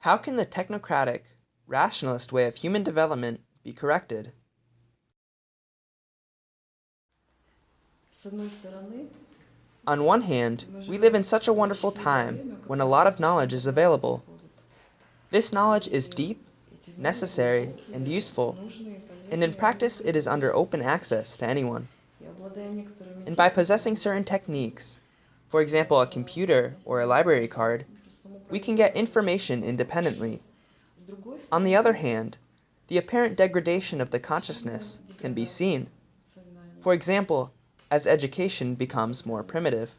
How can the technocratic, rationalist way of human development be corrected? On one hand, we live in such a wonderful time when a lot of knowledge is available. This knowledge is deep, necessary, and useful, and in practice it is under open access to anyone. And by possessing certain techniques, for example a computer or a library card, we can get information independently. On the other hand, the apparent degradation of the consciousness can be seen. For example, as education becomes more primitive.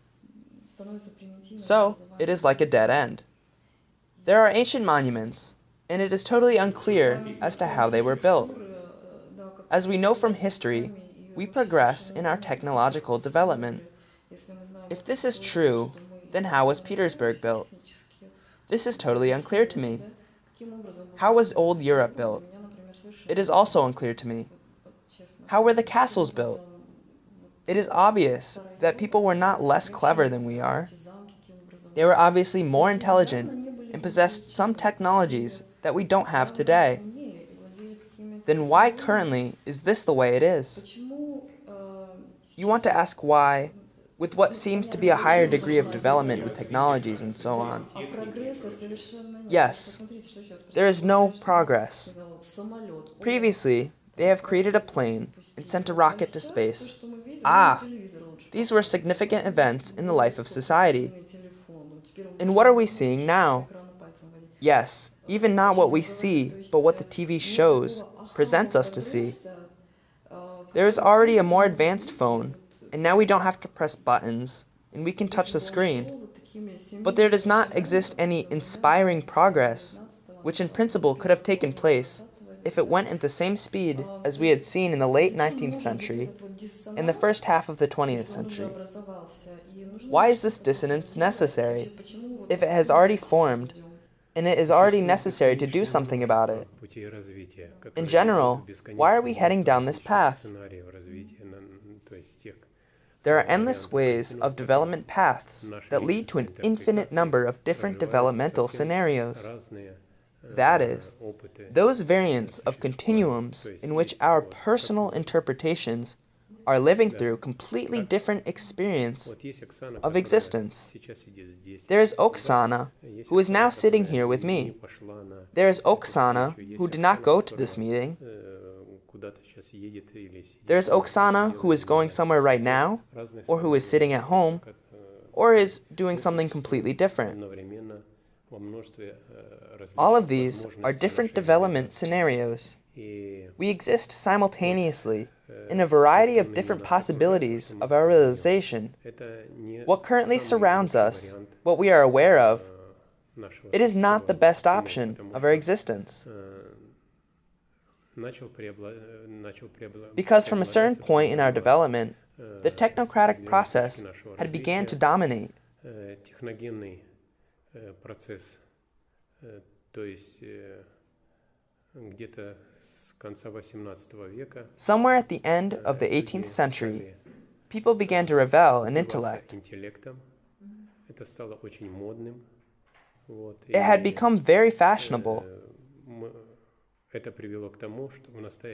So, it is like a dead end. There are ancient monuments, and it is totally unclear as to how they were built. As we know from history, we progress in our technological development. If this is true, then how was Petersburg built? This is totally unclear to me. How was old Europe built? It is also unclear to me. How were the castles built? It is obvious that people were not less clever than we are. They were obviously more intelligent and possessed some technologies that we don't have today. Then why currently is this the way it is? You want to ask why, with what seems to be a higher degree of development with technologies and so on. Yes, there is no progress. Previously, they have created a plane and sent a rocket to space. Ah, these were significant events in the life of society. And what are we seeing now? Yes, even not what we see, but what the TV shows, presents us to see. There is already a more advanced phone, and now we don't have to press buttons, and we can touch the screen. But there does not exist any inspiring progress, which in principle could have taken place if it went at the same speed as we had seen in the late 19th century and the first half of the 20th century. Why is this dissonance necessary, if it has already formed, and it is already necessary to do something about it? In general, why are we heading down this path? There are endless ways of development paths that lead to an infinite number of different developmental scenarios. That is, those variants of continuums in which our personal interpretations are living through completely different experience of existence. There is Oksana, who is now sitting here with me. There is Oksana, who did not go to this meeting. There is Oksana, who is going somewhere right now, or who is sitting at home, or is doing something completely different. All of these are different development scenarios. We exist simultaneously in a variety of different possibilities of our realization. What currently surrounds us, what we are aware of, it is not the best option of our existence. Because from a certain point in our development, the technocratic process had began to dominate. Somewhere at the end of the 18th century, people began to revel in intellect. It had become very fashionable.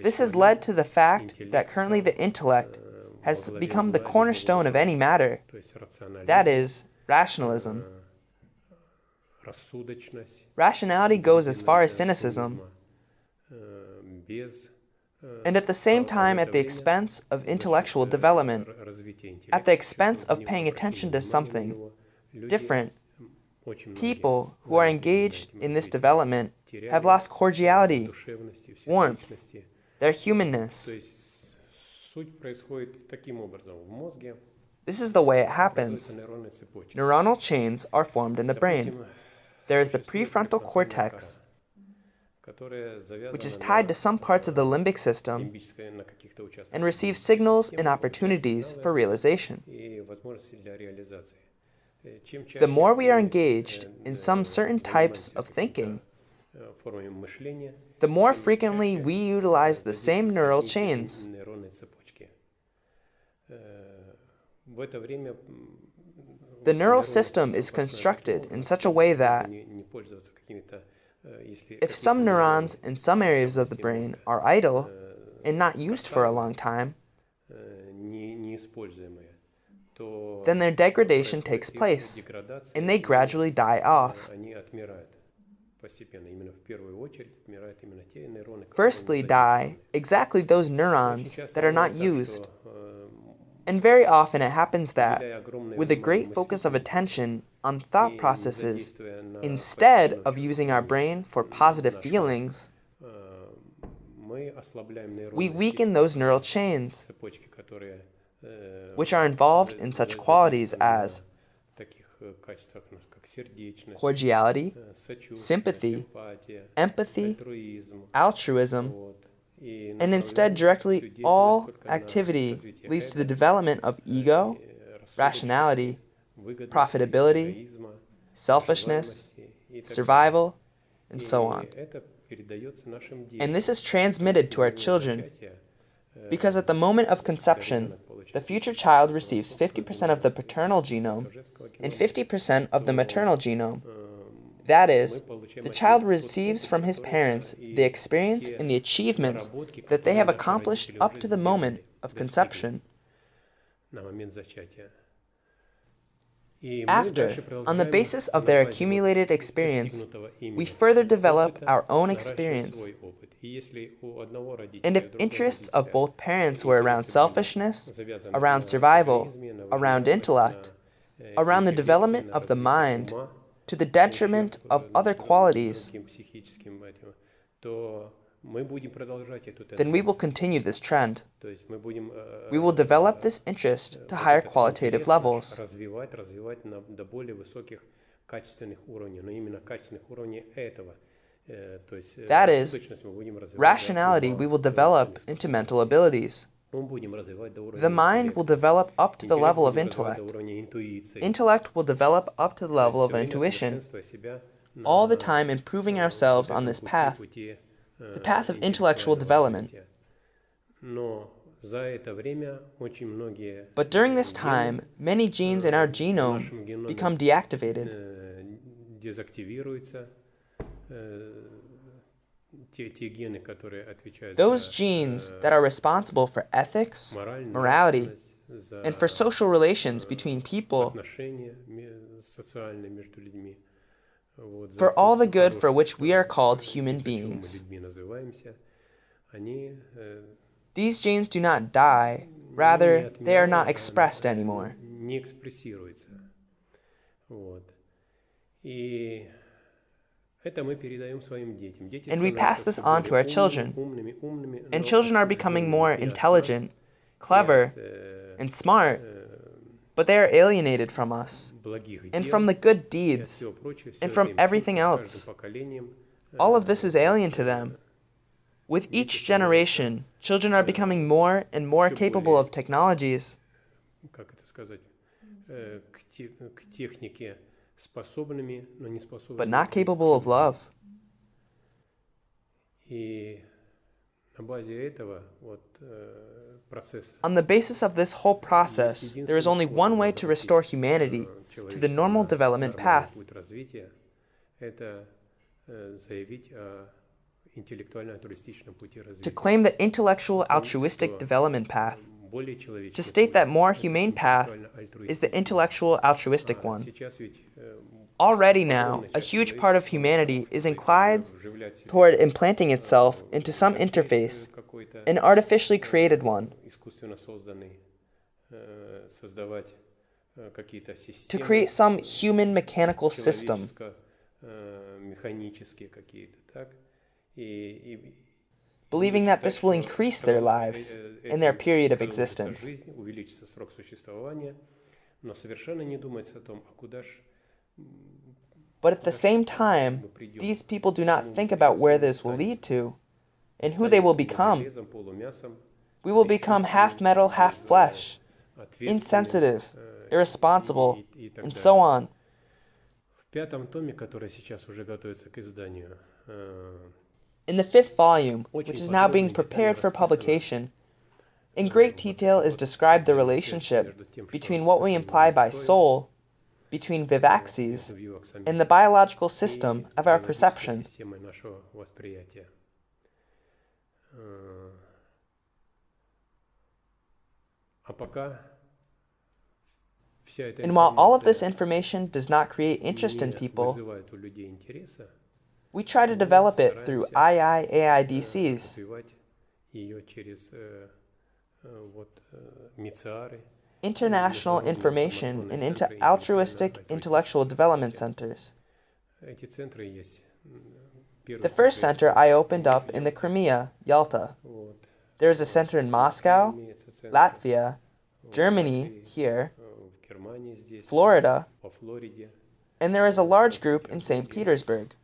This has led to the fact that currently the intellect has become the cornerstone of any matter. That is, rationalism. Rationality goes as far as cynicism, and at the same time at the expense of intellectual development, at the expense of paying attention to something different. People who are engaged in this development have lost cordiality, warmth, their humanness. This is the way it happens. Neuronal chains are formed in the brain. There is the prefrontal cortex, which is tied to some parts of the limbic system and receives signals and opportunities for realization. The more we are engaged in some certain types of thinking, the more frequently we utilize the same neural chains. The neural system is constructed in such a way that, If some neurons in some areas of the brain are idle and not used for a long time, then their degradation takes place, and they gradually die off. Firstly die exactly those neurons that are not used. And very often it happens that, with a great focus of attention on thought processes, instead of using our brain for positive feelings, we weaken those neural chains, which are involved in such qualities as cordiality, sympathy, empathy, altruism, and instead directly all activity leads to the development of ego, rationality, profitability, selfishness, survival, and so on. And this is transmitted to our children because at the moment of conception, the future child receives 50% of the paternal genome and 50% of the maternal genome. That is, the child receives from his parents the experience and the achievements that they have accomplished up to the moment of conception. After, on the basis of their accumulated experience, we further develop our own experience. And if interests of both parents were around selfishness, around survival, around intellect, around the development of the mind, to the detriment of other qualities, then we will continue this trend. We will develop this interest to higher qualitative levels. That is, rationality we will develop into mental abilities. The mind will develop up to the level of intellect. Intellect will develop up to the level of intuition, all the time improving ourselves on this path, the path of intellectual development. But during this time, many genes in our genome become deactivated. Those genes that are responsible for ethics, morality, and for social relations between people, for all the good for which we are called human beings. These genes do not die, rather, they are not expressed anymore. And we pass this on to our children. And children are becoming more intelligent, clever, and smart, but they are alienated from us, and from the good deeds, and from everything else. All of this is alien to them. With each generation, children are becoming more and more capable of technologies, but not capable of love. On the basis of this whole process, there is only one way to restore humanity to the normal development path. To claim the intellectual-altruistic development path, to state that more humane path is the intellectual-altruistic one. Already now, a huge part of humanity is inclined toward implanting itself into some interface, an artificially created one, to create some human mechanical system, believing that this will increase their lives and their period of existence. But at the same time, these people do not think about where this will lead to, and who they will become. We will become half metal, half flesh, insensitive, irresponsible, and so on. In the 5th volume, which is now being prepared for publication, in great detail is described the relationship between what we imply by soul between vivaxes and the biological system of our perception. And while all of this information does not create interest in people, we try to develop it through IIAIDCs, International Information and Altruistic Intellectual Development Centers. The first center I opened up in the Crimea, Yalta. There is a center in Moscow, Latvia, Germany, here, Florida, and there is a large group in St. Petersburg.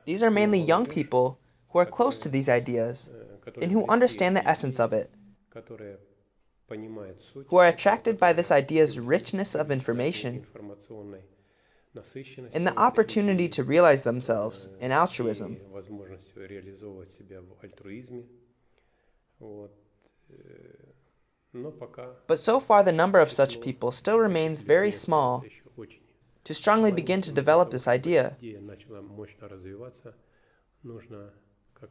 These are mainly young people who are close to these ideas and who understand the essence of it, who are attracted by this idea's richness of information and the opportunity to realize themselves in altruism. But so far the number of such people still remains very small to strongly begin to develop this idea.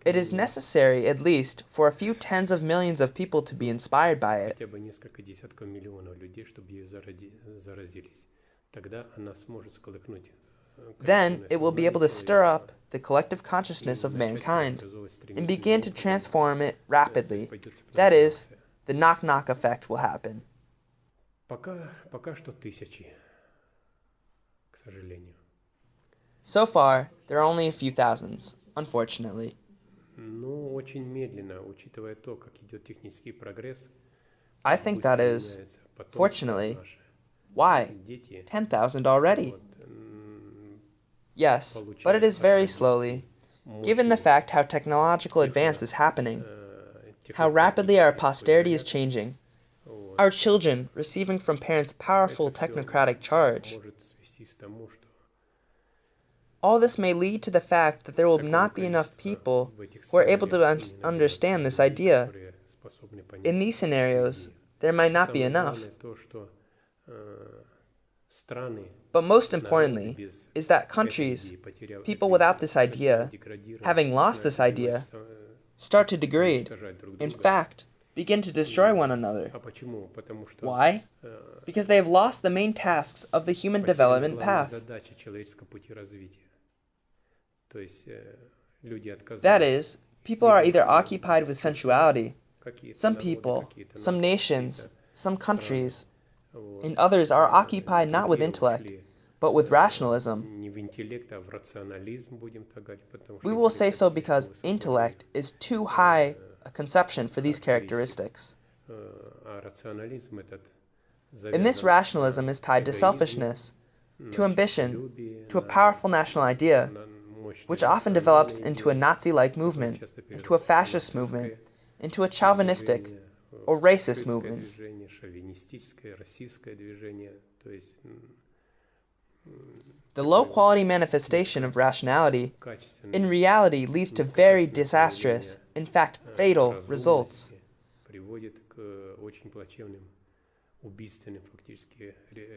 It is necessary, at least, for a few tens of millions of people to be inspired by it. Then it will be able to stir up the collective consciousness of mankind and begin to transform it rapidly. That is, the knock-knock effect will happen. So far, there are only a few thousands, unfortunately. I think that is, fortunately. Why? 10,000 already. Yes, but it is very slowly. Given the fact how technological advance is happening, how rapidly our posterity is changing, our children receiving from parents powerful technocratic charge, all this may lead to the fact that there will not be enough people who are able to understand this idea. In these scenarios, there might not be enough. But most importantly is that countries, people without this idea, having lost this idea, start to degrade, in fact, begin to destroy one another. Why? Because they have lost the main tasks of the human development path. That is, people are either occupied with sensuality, some people, some nations, some countries, and others are occupied not with intellect, but with rationalism. We will say so because intellect is too high a conception for these characteristics. And this rationalism is tied to selfishness, to ambition, to a powerful national idea, which often develops into a Nazi-like movement, into a fascist movement, into a chauvinistic or racist movement. The low-quality manifestation of rationality in reality leads to very disastrous, in fact fatal, results.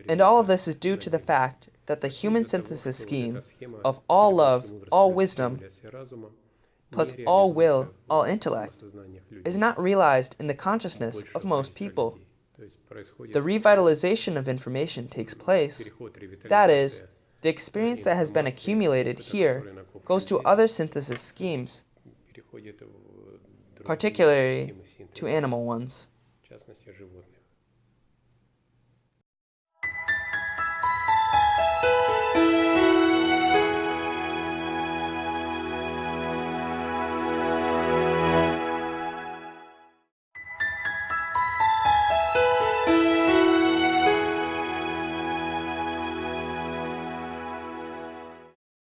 And all of this is due to the fact that the human synthesis scheme of all love, all wisdom, plus all will, all intellect, is not realized in the consciousness of most people. The revitalization of information takes place. That is, the experience that has been accumulated here goes to other synthesis schemes, particularly to animal ones.